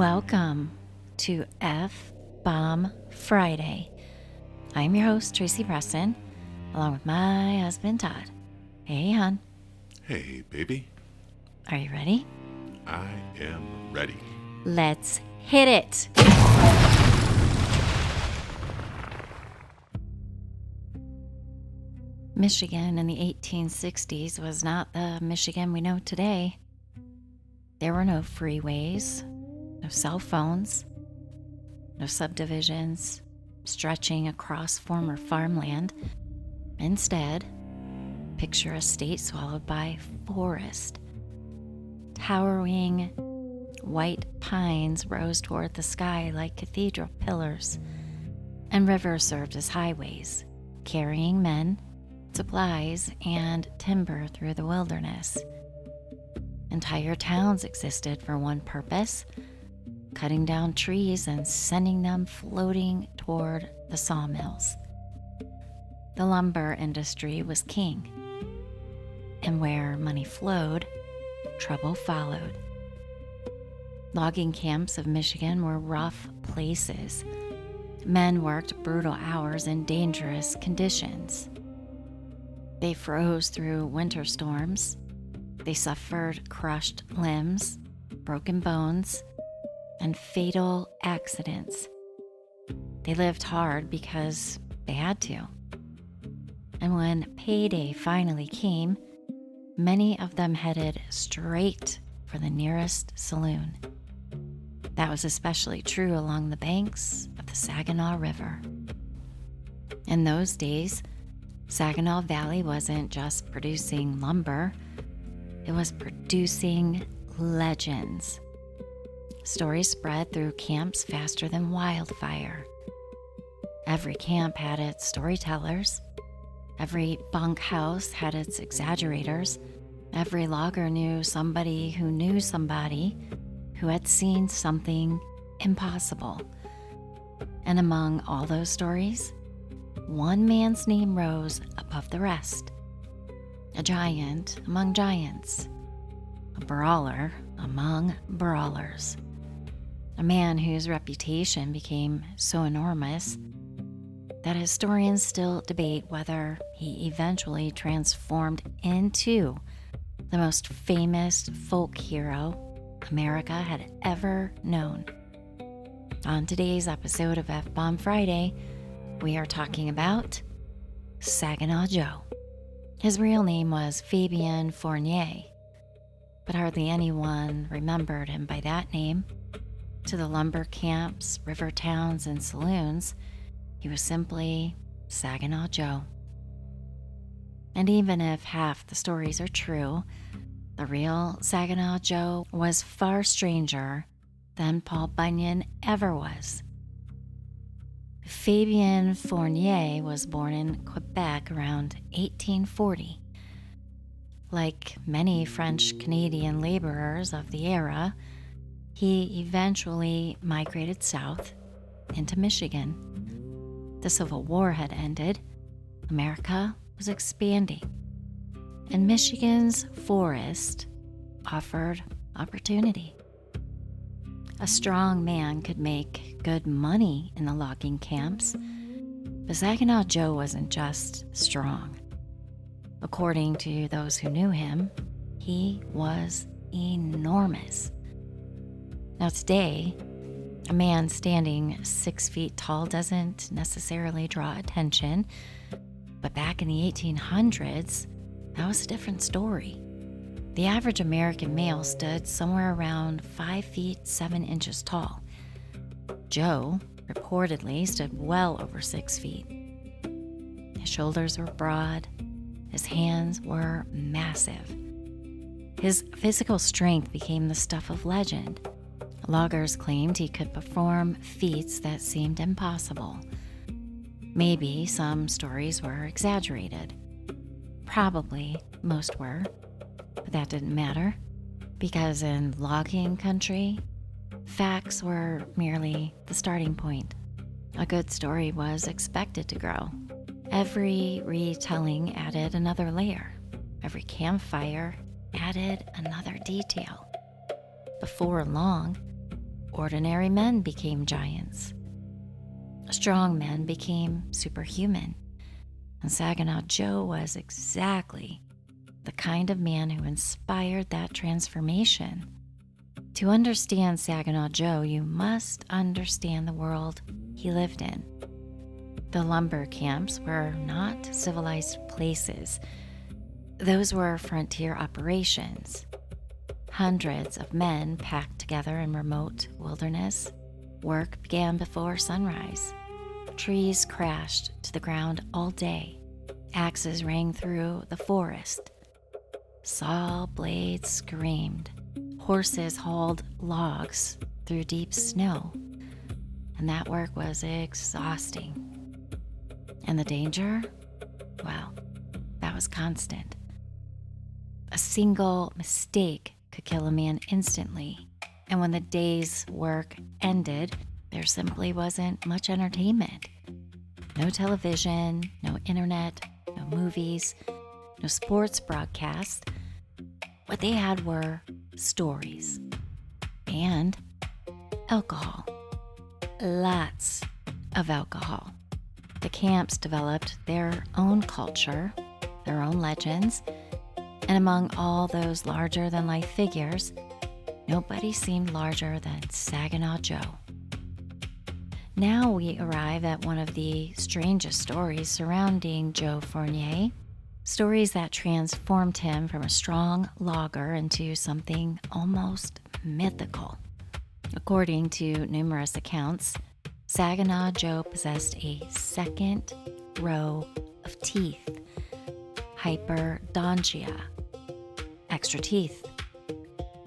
Welcome to F-Bomb Friday. I'm your host, Tracy Preston, along with my husband, Todd. Hey, hon. Hey, baby. Are you ready? I am ready. Let's hit it. Michigan in the 1860s was not the Michigan we know today. There were no freeways, no cell phones, no subdivisions stretching across former farmland. Instead, picture a state swallowed by forest. Towering white pines rose toward the sky like cathedral pillars, and rivers served as highways, carrying men, supplies, and timber through the wilderness. Entire towns existed for one purpose: cutting down trees and sending them floating toward the sawmills. The lumber industry was king, and where money flowed, trouble followed. Logging camps of Michigan were rough places. Men worked brutal hours in dangerous conditions. They froze through winter storms. They suffered crushed limbs, broken bones, and fatal accidents. They lived hard because they had to. And when payday finally came, many of them headed straight for the nearest saloon. That was especially true along the banks of the Saginaw River. In those days, Saginaw Valley wasn't just producing lumber, it was producing legends. Stories spread through camps faster than wildfire. Every camp had its storytellers. Every bunkhouse had its exaggerators. Every logger knew somebody who had seen something impossible. And among all those stories, one man's name rose above the rest. A giant among giants. A brawler among brawlers. A man whose reputation became so enormous that historians still debate whether he eventually transformed into the most famous folk hero America had ever known. On today's episode of F-Bomb Friday, we are talking about Saginaw Joe. His real name was Fabian Fournier, but hardly anyone remembered him by that name. To the lumber camps, river towns, and saloons, he was simply Saginaw Joe. And even if half the stories are true, the real Saginaw Joe was far stranger than Paul Bunyan ever was. Fabian Fournier was born in Quebec around 1840. Like many French-Canadian laborers of the era, he eventually migrated south into Michigan. The Civil War had ended. America was expanding. And Michigan's forest offered opportunity. A strong man could make good money in the logging camps, but Saginaw Joe wasn't just strong. According to those who knew him, he was enormous. Now today, a man standing 6 feet tall doesn't necessarily draw attention, but back in the 1800s, that was a different story. The average American male stood somewhere around 5 feet 7 inches tall. Joe reportedly stood well over 6 feet. His shoulders were broad. His hands were massive. His physical strength became the stuff of legend. Loggers claimed he could perform feats that seemed impossible. Maybe some stories were exaggerated. Probably most were, but that didn't matter, because in logging country, facts were merely the starting point. A good story was expected to grow. Every retelling added another layer. Every campfire added another detail. Before long, ordinary men became giants. Strong men became superhuman. And Saginaw Joe was exactly the kind of man who inspired that transformation. To understand Saginaw Joe, you must understand the world he lived in. The lumber camps were not civilized places. Those were frontier operations. Hundreds of men packed together in remote wilderness. Work began before sunrise. Trees crashed to the ground all day. Axes rang through the forest. Saw blades screamed. Horses hauled logs through deep snow. And that work was exhausting. And the danger? Well, that was constant. A single mistake could kill a man instantly. And when the day's work ended, there simply wasn't much entertainment. No television, no internet, no movies, no sports broadcasts. What they had were stories and alcohol. Lots of alcohol. The camps developed their own culture, their own legends, and among all those larger-than-life figures, nobody seemed larger than Saginaw Joe. Now we arrive at one of the strangest stories surrounding Joe Fournier, stories that transformed him from a strong logger into something almost mythical. According to numerous accounts, Saginaw Joe possessed a second row of teeth, hyperdontia, extra teeth.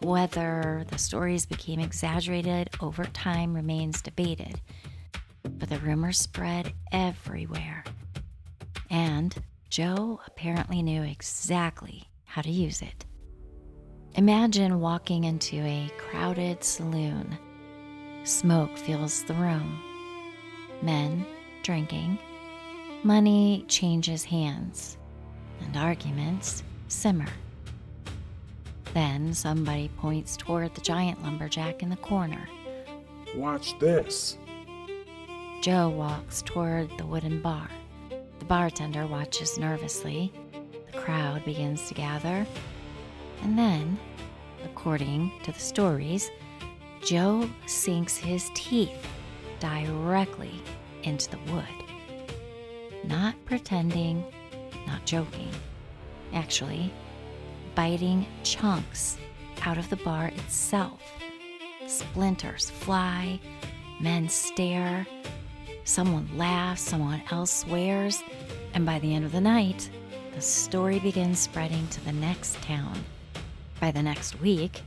Whether the stories became exaggerated over time remains debated, but the rumors spread everywhere. And Joe apparently knew exactly how to use it. Imagine walking into a crowded saloon. Smoke fills the room. Men drinking. Money changes hands. And arguments simmer. Then somebody points toward the giant lumberjack in the corner. Watch this. Joe walks toward the wooden bar. The bartender watches nervously. The crowd begins to gather. And then, according to the stories, Joe sinks his teeth directly into the wood. Not pretending, not joking. Actually, biting chunks out of the bar itself. Splinters fly, men stare, someone laughs, someone else swears, and by the end of the night, the story begins spreading to the next town. By the next week,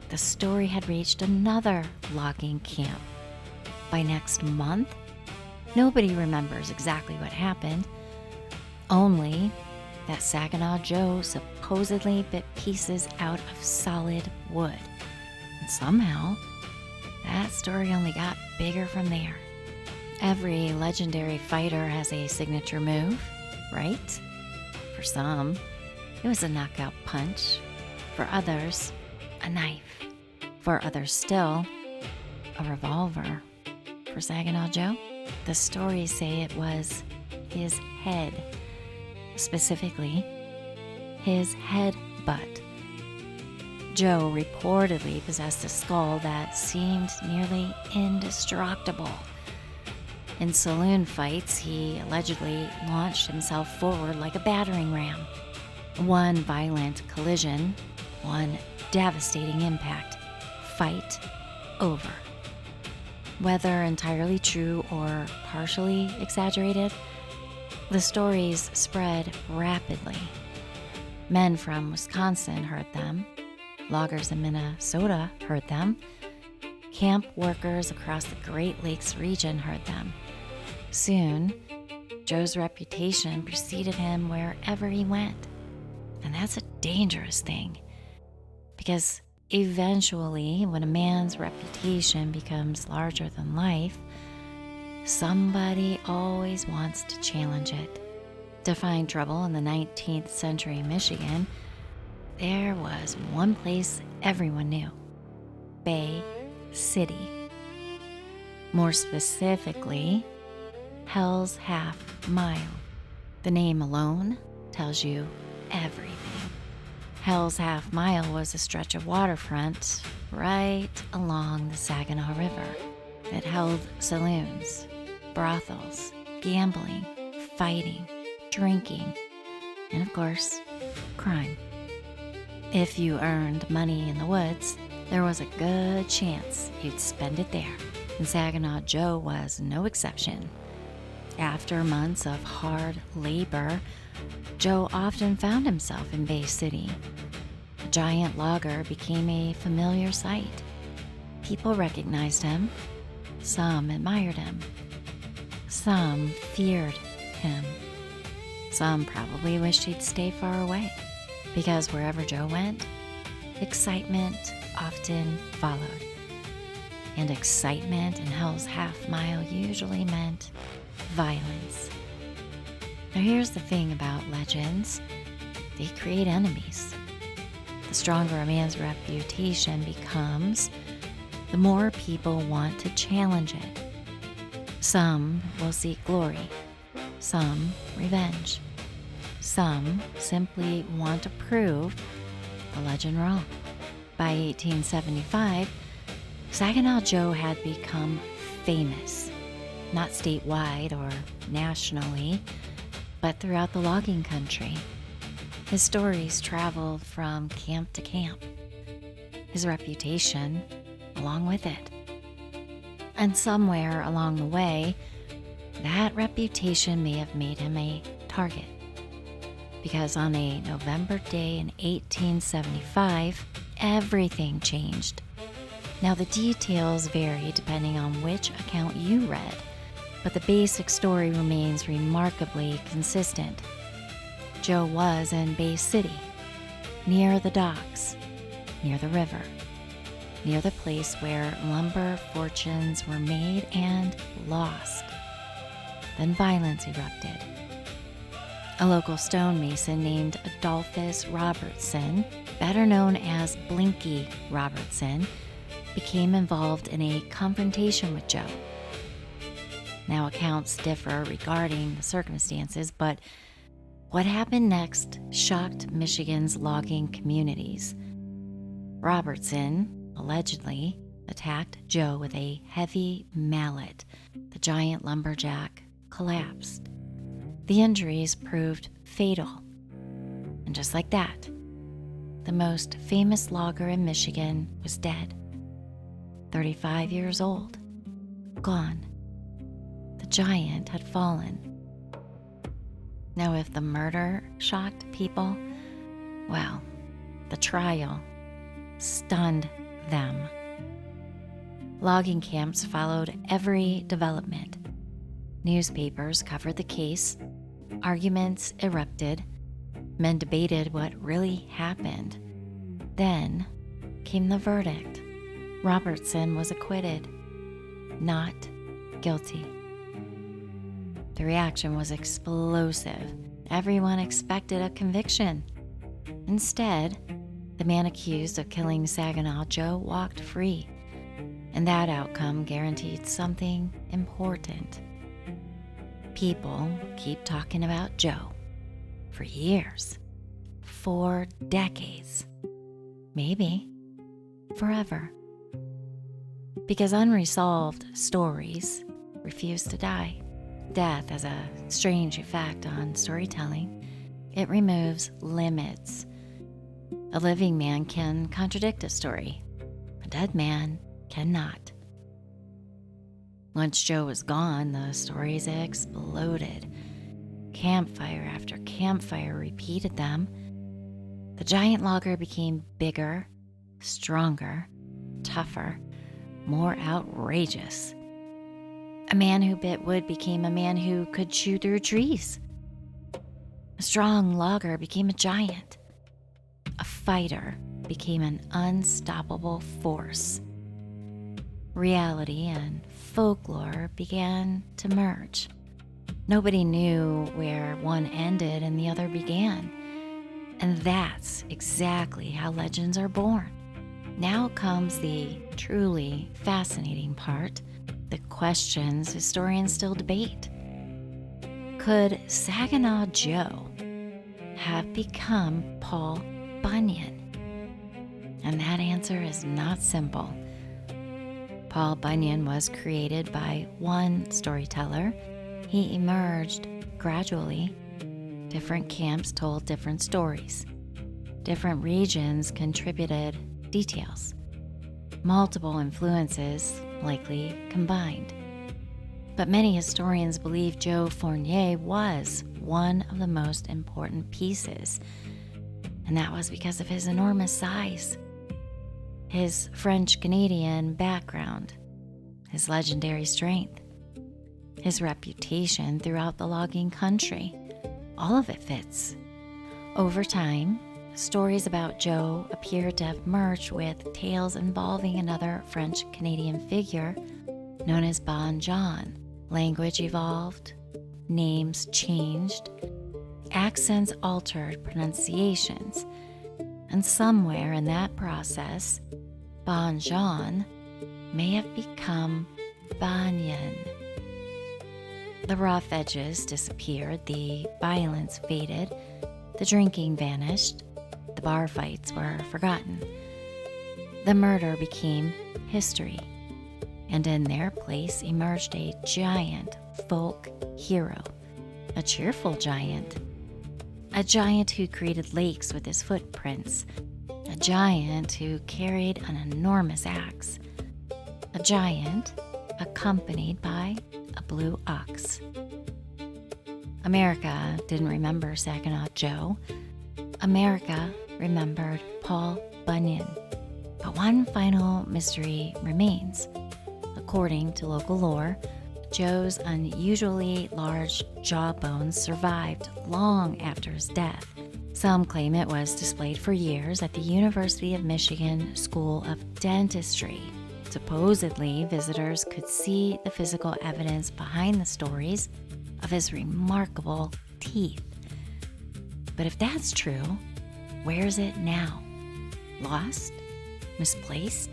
the story had reached another logging camp. By next month, nobody remembers exactly what happened, only that Saginaw Joe supposedly bit pieces out of solid wood. And somehow, that story only got bigger from there. Every legendary fighter has a signature move, right? For some, it was a knockout punch. For others, a knife. For others still, a revolver. For Saginaw Joe, the stories say it was his head. Specifically, his head butt. Joe reportedly possessed a skull that seemed nearly indestructible. In saloon fights, he allegedly launched himself forward like a battering ram. One violent collision, one devastating impact. Fight over. Whether entirely true or partially exaggerated, the stories spread rapidly. Men from Wisconsin heard them. Loggers in Minnesota heard them. Camp workers across the Great Lakes region heard them. Soon, Joe's reputation preceded him wherever he went. And that's a dangerous thing, because eventually, when a man's reputation becomes larger than life, somebody always wants to challenge it. To find trouble in the 19th century Michigan, there was one place everyone knew: Bay City. More specifically, Hell's Half Mile. The name alone tells you everything. Hell's Half Mile was a stretch of waterfront right along the Saginaw River that held saloons, brothels, gambling, fighting, drinking, and of course, crime. If you earned money in the woods, there was a good chance you'd spend it there, and Saginaw Joe was no exception. After months of hard labor, Joe often found himself in Bay City. The giant logger became a familiar sight. People recognized him. Some admired him. Some feared him. Some probably wished he'd stay far away, because wherever Joe went, excitement often followed. And excitement in Hell's Half Mile usually meant violence. Now here's the thing about legends. They create enemies. The stronger a man's reputation becomes, the more people want to challenge it. Some will seek glory. Some revenge. Some simply want to prove the legend wrong. By 1875, Saginaw Joe had become famous, not statewide or nationally, but throughout the logging country. His stories traveled from camp to camp, his reputation along with it. And somewhere along the way, that reputation may have made him a target. Because on a November day in 1875, everything changed. Now the details vary depending on which account you read, but the basic story remains remarkably consistent. Joe was in Bay City, near the docks, near the river, near the place where lumber fortunes were made and lost. Then violence erupted. A local stonemason named Adolphus Robertson, better known as Blinky Robertson, became involved in a confrontation with Joe. Now accounts differ regarding the circumstances, but what happened next shocked Michigan's logging communities. Robertson allegedly attacked Joe with a heavy mallet. The giant lumberjack collapsed. The injuries proved fatal. And just like that, the most famous logger in Michigan was dead. 35 years old, gone. The giant had fallen. Now, if the murder shocked people, well, the trial stunned them. Logging camps followed every development. Newspapers covered the case. Arguments erupted. Men debated what really happened. Then came the verdict. Robertson was acquitted, not guilty. The reaction was explosive. Everyone expected a conviction. Instead, the man accused of killing Saginaw Joe walked free, and that outcome guaranteed something important. People keep talking about Joe for years, for decades, maybe forever. Because unresolved stories refuse to die. Death has a strange effect on storytelling. It removes limits. A living man can contradict a story. A dead man cannot. Once Joe was gone, the stories exploded. Campfire after campfire repeated them. The giant logger became bigger, stronger, tougher, more outrageous. A man who bit wood became a man who could chew through trees. A strong logger became a giant. A fighter became an unstoppable force. Reality and folklore began to merge. Nobody knew where one ended and the other began. And that's exactly how legends are born. Now comes the truly fascinating part. the questions historians still debate. Could Saginaw Joe have become Paul Bunyan? And that answer is not simple. Paul Bunyan was created by one storyteller. He emerged gradually. Different camps told different stories. Different regions contributed details. Multiple influences likely combined. But many historians believe Joe Fournier was one of the most important pieces, and that was because of his enormous size, his French-Canadian background, his legendary strength, his reputation throughout the logging country. All of it fits. Over time, stories about Joe appear to have merged with tales involving another French-Canadian figure known as Bon John. Language evolved, names changed, accents altered pronunciations, and somewhere in that process, Bon John may have become Bunyan. The rough edges disappeared, the violence faded, the drinking vanished, the bar fights were forgotten. The murder became history, and in their place emerged a giant folk hero, a cheerful giant, a giant who created lakes with his footprints, a giant who carried an enormous axe, a giant accompanied by a blue ox. America didn't remember Saginaw Joe. America remembered Paul Bunyan. But one final mystery remains. According to local lore, Joe's unusually large jawbones survived long after his death. Some claim it was displayed for years at the University of Michigan School of Dentistry. Supposedly, visitors could see the physical evidence behind the stories of his remarkable teeth. But if that's true, where's it now? Lost? Misplaced?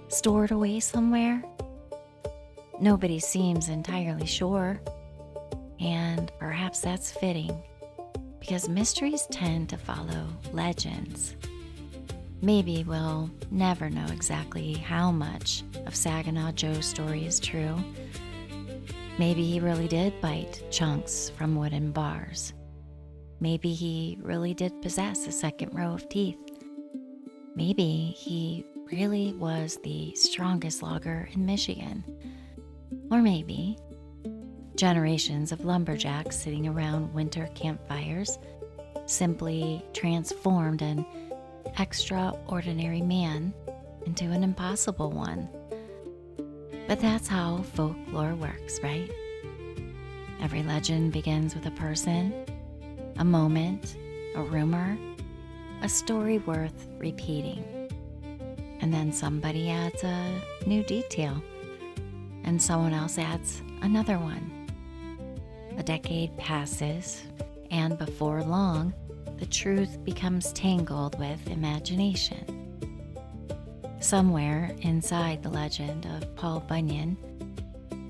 Stored away somewhere? Nobody seems entirely sure, and perhaps that's fitting, because mysteries tend to follow legends. Maybe we'll never know exactly how much of Saginaw Joe's story is true. Maybe he really did bite chunks from wooden bars. Maybe he really did possess a second row of teeth. Maybe he really was the strongest logger in Michigan. Or maybe generations of lumberjacks sitting around winter campfires simply transformed an extraordinary man into an impossible one. But that's how folklore works, right? Every legend begins with a person, a moment, a rumor, a story worth repeating. And then somebody adds a new detail, and someone else adds another one. A decade passes, and before long, the truth becomes tangled with imagination. Somewhere inside the legend of Paul Bunyan,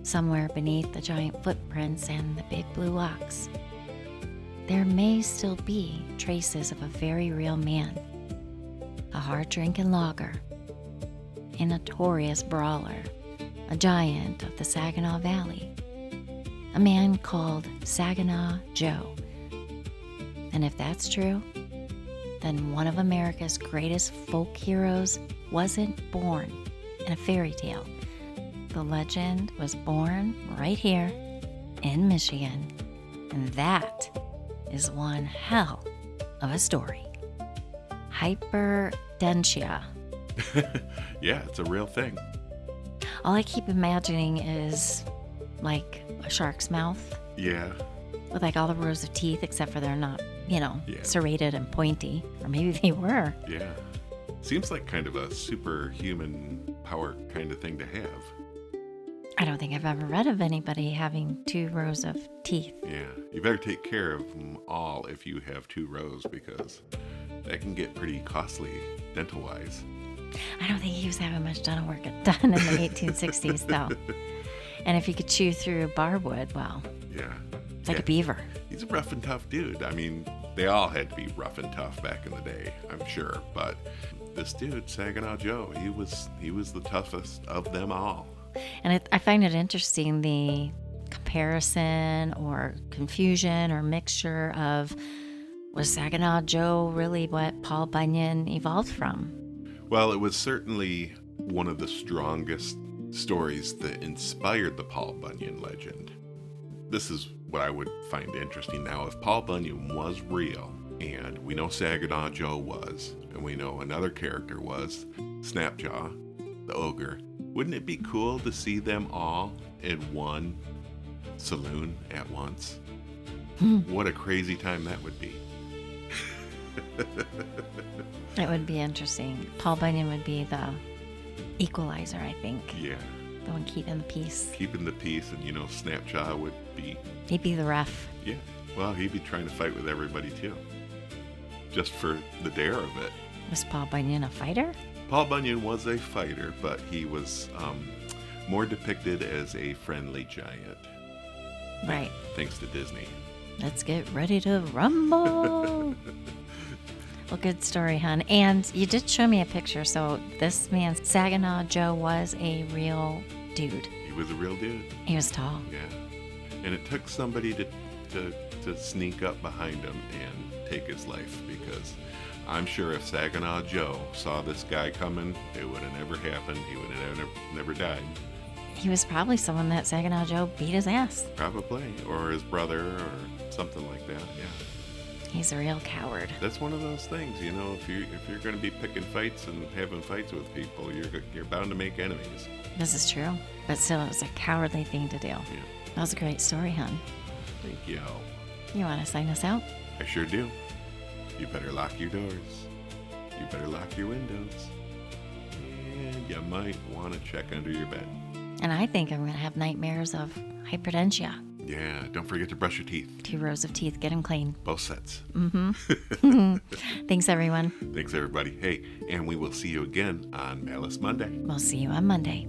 somewhere beneath the giant footprints and the big blue ox, there may still be traces of a very real man, a hard-drinking logger, a notorious brawler, a giant of the Saginaw Valley, a man called Saginaw Joe. And if that's true, then one of America's greatest folk heroes wasn't born in a fairy tale. The legend was born right here in Michigan, and that is one hell of a story. Hyperdentia. Yeah, it's a real thing. All I keep imagining is like a shark's mouth Yeah. with like all the rows of teeth, except for they're not, Yeah. serrated and pointy. Or maybe they were. Yeah. Seems like kind of a superhuman power kind of thing to have. I don't think I've ever read of anybody having 2 rows of teeth. Yeah. You better take care of them all if you have 2 rows, because that can get pretty costly dental-wise. I don't think he was having much dental work done in the 1860s, though. And if he could chew through barwood, well, Yeah. it's like a beaver. He's a rough and tough dude. I mean, they all had to be rough and tough back in the day, I'm sure. But this dude, Saginaw Joe, he was the toughest of them all. And I find it interesting, the comparison or confusion or mixture of, was Saginaw Joe really what Paul Bunyan evolved from? Well, it was certainly one of the strongest stories that inspired the Paul Bunyan legend. This is what I would find interesting now. If Paul Bunyan was real, and we know Saginaw Joe was, and we know another character was, Snapjaw, the ogre, wouldn't it be cool to see them all in one saloon at once? What a crazy time that would be. It would be interesting. Paul Bunyan would be the equalizer, I think. Yeah. The one keeping the peace. Keeping the peace, and Snapjaw would be... He'd be the ref. Yeah. Well, he'd be trying to fight with everybody, too. Just for the dare of it. Was Paul Bunyan a fighter? Paul Bunyan was a fighter, but he was more depicted as a friendly giant. Right. Thanks to Disney. Let's get ready to rumble. Well, good story, hon. And you did show me a picture. So this man, Saginaw Joe, was a real dude. He was a real dude. He was tall. Yeah. And it took somebody to sneak up behind him and take his life, because I'm sure if Saginaw Joe saw this guy coming, it would have never happened. He would have never died. He was probably someone that Saginaw Joe beat his ass. Probably. Or his brother or something like that. Yeah. He's a real coward. That's one of those things, if you're going to be picking fights and having fights with people, you're bound to make enemies. This is true. But still, it was a cowardly thing to do. Yeah. That was a great story, hon. Thank you. You want to sign us out? I sure do. You better lock your doors. You better lock your windows. And you might want to check under your bed. And I think I'm going to have nightmares of hyperdentia. Yeah, don't forget to brush your teeth. 2 rows of teeth, get them clean. Both sets. Mm-hmm. Thanks, everyone. Thanks, everybody. Hey, and we will see you again on Malice Monday. We'll see you on Monday.